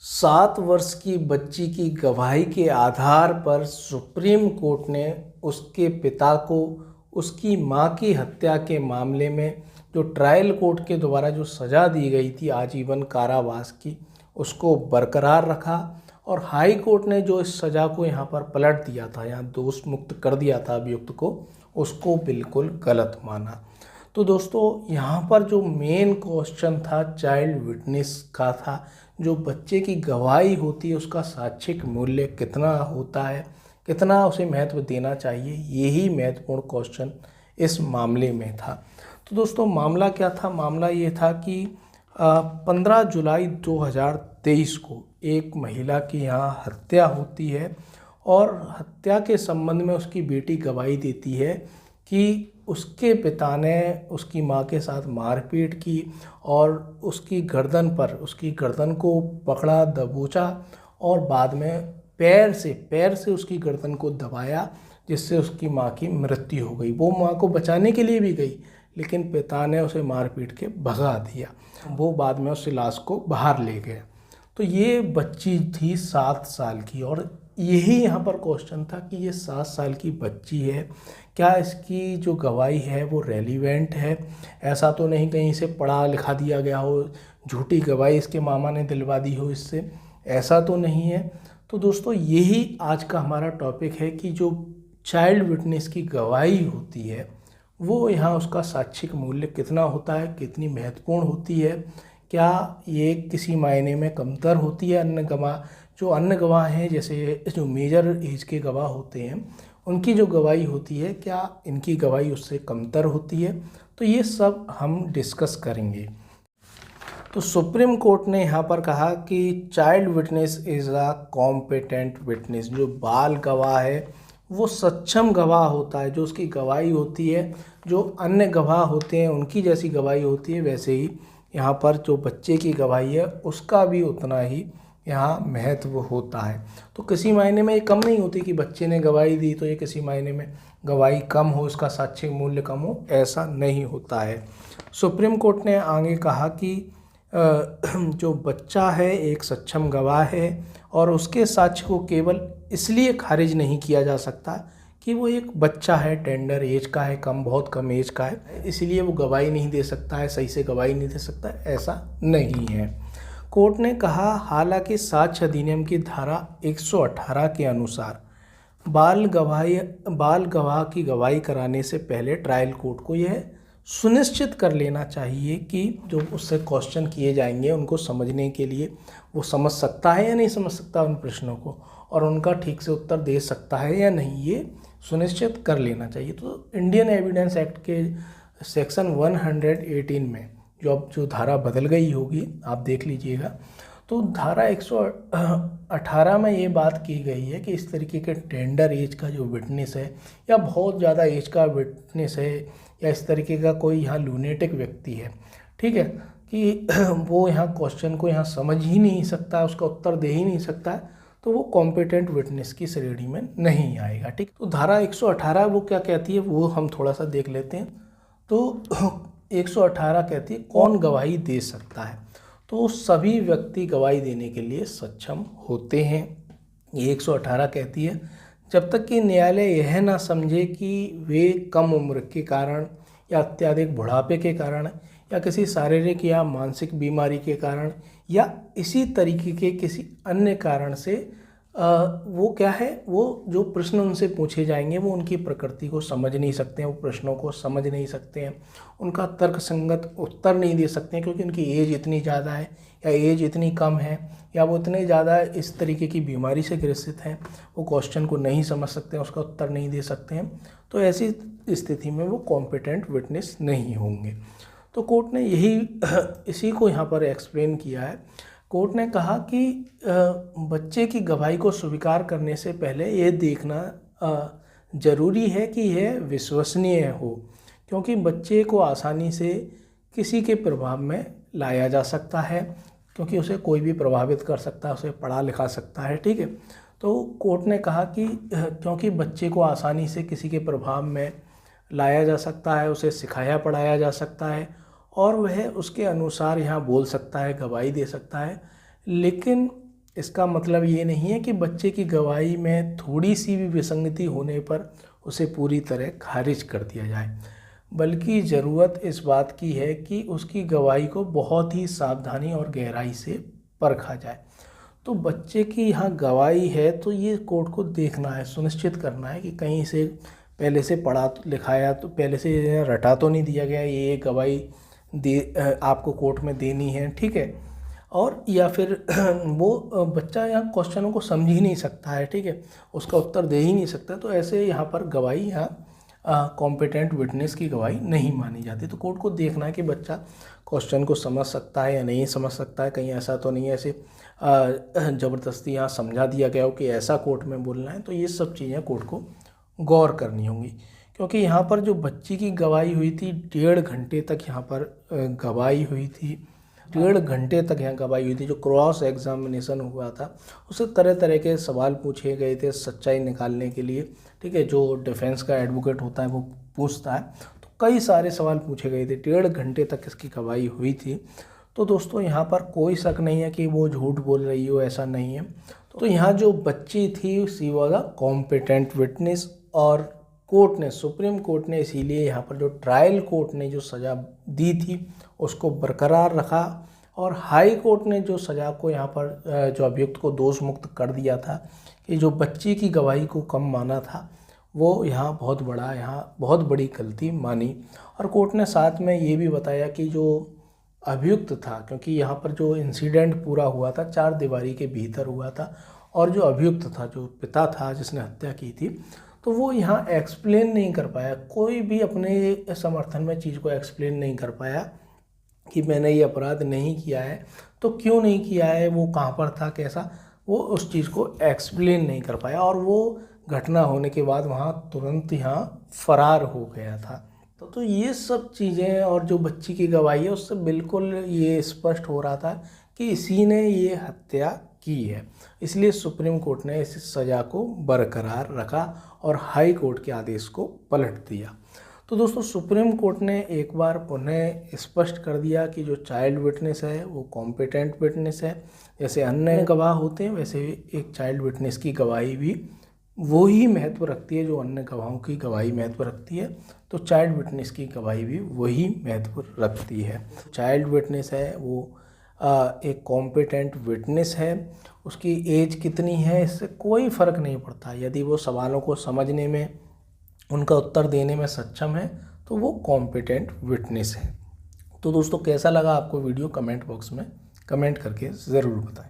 7 वर्ष की बच्ची की गवाही के आधार पर सुप्रीम कोर्ट ने उसके पिता को उसकी मां की हत्या के मामले में जो ट्रायल कोर्ट के द्वारा जो सज़ा दी गई थी आजीवन कारावास की, उसको बरकरार रखा। और हाई कोर्ट ने जो इस सज़ा को यहाँ पर पलट दिया था, यहाँ दोष मुक्त कर दिया था अभियुक्त को, उसको बिल्कुल गलत माना। तो दोस्तों, यहाँ पर जो मेन क्वेश्चन था चाइल्ड विटनेस का था, जो बच्चे की गवाही होती है उसका साक्षिक मूल्य कितना होता है, कितना उसे महत्व देना चाहिए, यही महत्वपूर्ण क्वेश्चन इस मामले में था। तो दोस्तों, मामला क्या था? मामला ये था कि 15 जुलाई 2023 को एक महिला की यहाँ हत्या होती है और हत्या के संबंध में उसकी बेटी गवाही देती है कि उसके पिता ने उसकी मां के साथ मारपीट की और उसकी गर्दन को पकड़ा, दबोचा और बाद में पैर से उसकी गर्दन को दबाया, जिससे उसकी मां की मृत्यु हो गई। वो मां को बचाने के लिए भी गई, लेकिन पिता ने उसे मारपीट के भगा दिया। वो बाद में उस लाश को बाहर ले गया। तो ये बच्ची थी 7 साल की, और यही यहाँ पर क्वेश्चन था कि ये 7 साल की बच्ची है, क्या इसकी जो गवाही है वो रेलिवेंट है? ऐसा तो नहीं कहीं से पढ़ा लिखा दिया गया हो, झूठी गवाही इसके मामा ने दिलवा दी हो इससे, ऐसा तो नहीं है। तो दोस्तों, यही आज का हमारा टॉपिक है कि जो चाइल्ड विटनेस की गवाही होती है वो यहाँ उसका साक्षिक मूल्य कितना होता है, कितनी महत्वपूर्ण होती है, क्या ये किसी मायने में कमतर होती है अन्य गवाह हैं, जैसे जो मेजर एज के गवाह होते हैं उनकी जो गवाही होती है, क्या इनकी गवाही उससे कमतर होती है? तो ये सब हम डिस्कस करेंगे। तो सुप्रीम कोर्ट ने यहाँ पर कहा कि child witness is a competent witness. जो बाल गवाह है वो सक्षम गवाह होता है, जो उसकी गवाही होती है जो अन्य गवाह होते हैं उनकी जैसी गवाही होती है, वैसे ही यहाँ पर जो बच्चे की गवाही है उसका भी उतना ही यहाँ महत्व होता है। तो किसी मायने में ये कम नहीं होती कि बच्चे ने गवाही दी तो ये किसी मायने में गवाही कम हो, इसका साक्ष्य मूल्य कम हो, ऐसा नहीं होता है। सुप्रीम कोर्ट ने आगे कहा कि जो बच्चा है एक सक्षम गवाह है और उसके साक्ष्य को केवल इसलिए खारिज नहीं किया जा सकता कि वो एक बच्चा है, टेंडर एज का है, बहुत कम एज का है, इसलिए वो गवाही नहीं दे सकता है, सही से गवाही नहीं दे सकता, ऐसा नहीं है। कोर्ट ने कहा, हालांकि साक्ष्य अधिनियम की धारा 118 के अनुसार बाल गवाह की गवाही कराने से पहले ट्रायल कोर्ट को यह सुनिश्चित कर लेना चाहिए कि जो उससे क्वेश्चन किए जाएंगे उनको समझने के लिए वो समझ सकता है या नहीं समझ सकता उन प्रश्नों को, और उनका ठीक से उत्तर दे सकता है या नहीं, ये सुनिश्चित कर लेना चाहिए। तो इंडियन एविडेंस एक्ट के सेक्शन 118 में जो धारा बदल गई होगी, आप देख लीजिएगा, तो धारा 118 में ये बात की गई है कि इस तरीके के टेंडर एज का जो विटनेस है या बहुत ज़्यादा एज का विटनेस है या इस तरीके का कोई यहाँ लूनेटिक व्यक्ति है, ठीक है, कि वो यहाँ क्वेश्चन को यहाँ समझ ही नहीं सकता, उसका उत्तर दे ही नहीं सकता, तो वो कॉम्पिटेंट विटनेस की श्रेणी में नहीं आएगा। ठीक, तो धारा 118 वो क्या कहती है वो हम थोड़ा सा देख लेते हैं। तो 118 कहती है कौन गवाही दे सकता है, तो सभी व्यक्ति गवाही देने के लिए सक्षम होते हैं। ये 118 कहती है जब तक कि न्यायालय यह ना समझे कि वे कम उम्र के कारण या अत्यधिक बुढ़ापे के कारण या किसी शारीरिक या मानसिक बीमारी के कारण या इसी तरीके के किसी अन्य कारण से वो क्या है, वो जो प्रश्न उनसे पूछे जाएंगे वो उनकी प्रकृति को समझ नहीं सकते हैं, वो प्रश्नों को समझ नहीं सकते हैं, उनका तर्कसंगत उत्तर नहीं दे सकते हैं क्योंकि उनकी एज इतनी ज़्यादा है या एज इतनी कम है या वो इतने ज़्यादा इस तरीके की बीमारी से ग्रसित हैं, वो क्वेश्चन को नहीं समझ सकते हैं, उसका उत्तर नहीं दे सकते हैं। तो ऐसी स्थिति में वो कॉम्पिटेंट विटनेस नहीं होंगे। तो कोर्ट ने इसी को यहाँ पर एक्सप्लेन किया है। कोर्ट ने कहा कि बच्चे की गवाही को स्वीकार करने से पहले ये देखना जरूरी है कि यह विश्वसनीय हो, क्योंकि बच्चे को आसानी से किसी के प्रभाव में लाया जा सकता है, क्योंकि उसे कोई भी प्रभावित कर सकता है, उसे पढ़ा लिखा सकता है। ठीक है, तो कोर्ट ने कहा कि क्योंकि बच्चे को आसानी से किसी के प्रभाव में लाया जा सकता है, उसे सिखाया पढ़ाया जा सकता है और वह उसके अनुसार यहाँ बोल सकता है, गवाही दे सकता है, लेकिन इसका मतलब ये नहीं है कि बच्चे की गवाही में थोड़ी सी भी विसंगति होने पर उसे पूरी तरह खारिज कर दिया जाए, बल्कि ज़रूरत इस बात की है कि उसकी गवाही को बहुत ही सावधानी और गहराई से परखा जाए। तो बच्चे की यहाँ गवाही है तो ये कोर्ट को देखना है, सुनिश्चित करना है कि कहीं से पहले से पढ़ा लिखाया तो पहले से रटा तो नहीं दिया गया ये गवाही आपको कोर्ट में देनी है, ठीक है। और या फिर वो बच्चा यहाँ क्वेश्चनों को समझ ही नहीं सकता है, ठीक है, उसका उत्तर दे ही नहीं सकता, तो ऐसे यहाँ पर गवाही यहाँ कॉम्पिटेंट विटनेस की गवाही नहीं मानी जाती। तो कोर्ट को देखना है कि बच्चा क्वेश्चन को समझ सकता है या नहीं समझ सकता है, कहीं ऐसा तो नहीं है ऐसे ज़बरदस्ती यहाँ समझा दिया गया हो कि ऐसा कोर्ट में बोलना है। तो ये सब चीज़ें कोर्ट को गौर करनी होंगी, क्योंकि यहाँ पर जो बच्ची की गवाही हुई थी 1.5 घंटे तक यहाँ पर गवाही हुई थी, 1.5 घंटे तक यहाँ गवाही हुई थी। जो क्रॉस एग्जामिनेशन हुआ था उससे तरह तरह के सवाल पूछे गए थे सच्चाई निकालने के लिए, ठीक है। जो डिफेंस का एडवोकेट होता है वो पूछता है, तो कई सारे सवाल पूछे गए थे, 1.5 घंटे तक इसकी गवाही हुई थी। तो दोस्तों यहाँ पर कोई शक नहीं है कि वो झूठ बोल रही हो, ऐसा नहीं है। तो यहाँ जो बच्ची थी सी वॉज अ कॉम्पिटेंट विटनेस, और कोर्ट ने, सुप्रीम कोर्ट ने इसीलिए यहाँ पर जो ट्रायल कोर्ट ने जो सज़ा दी थी उसको बरकरार रखा, और हाई कोर्ट ने जो सज़ा को यहाँ पर जो अभियुक्त को दोष मुक्त कर दिया था कि जो बच्ची की गवाही को कम माना था वो यहाँ बहुत बड़ी गलती मानी। और कोर्ट ने साथ में ये भी बताया कि जो अभियुक्त था, क्योंकि यहाँ पर जो इंसिडेंट पूरा हुआ था 4 दीवारी के भीतर हुआ था, और जो अभियुक्त था, जो पिता था जिसने हत्या की थी, तो वो यहाँ एक्सप्लेन नहीं कर पाया, कोई भी अपने समर्थन में चीज़ को एक्सप्लेन नहीं कर पाया कि मैंने ये अपराध नहीं किया है, तो क्यों नहीं किया है, वो कहाँ पर था, कैसा, वो उस चीज़ को एक्सप्लेन नहीं कर पाया, और वो घटना होने के बाद वहाँ तुरंत यहाँ फरार हो गया था। तो ये सब चीज़ें और जो बच्ची की गवाही है उससे बिल्कुल ये स्पष्ट हो रहा था कि इसी ने ये हत्या की है। इसलिए सुप्रीम कोर्ट ने इस सज़ा को बरकरार रखा और हाई कोर्ट के आदेश को पलट दिया। तो दोस्तों सुप्रीम कोर्ट ने एक बार पुनः स्पष्ट कर दिया कि जो चाइल्ड विटनेस है वो कॉम्पिटेंट विटनेस है। जैसे अन्य गवाह होते हैं वैसे एक चाइल्ड विटनेस की गवाही भी वो ही महत्व रखती है जो अन्य गवाहों की गवाही महत्व रखती है, तो चाइल्ड विटनेस की गवाही भी वही महत्व रखती है। चाइल्ड विटनेस है वो एक कॉम्पिटेंट विटनेस है, उसकी एज कितनी है इससे कोई फ़र्क नहीं पड़ता। यदि वो सवालों को समझने में, उनका उत्तर देने में सक्षम है तो वो कॉम्पिटेंट विटनेस है। तो दोस्तों कैसा लगा आपको वीडियो, कमेंट बॉक्स में कमेंट करके ज़रूर बताएं।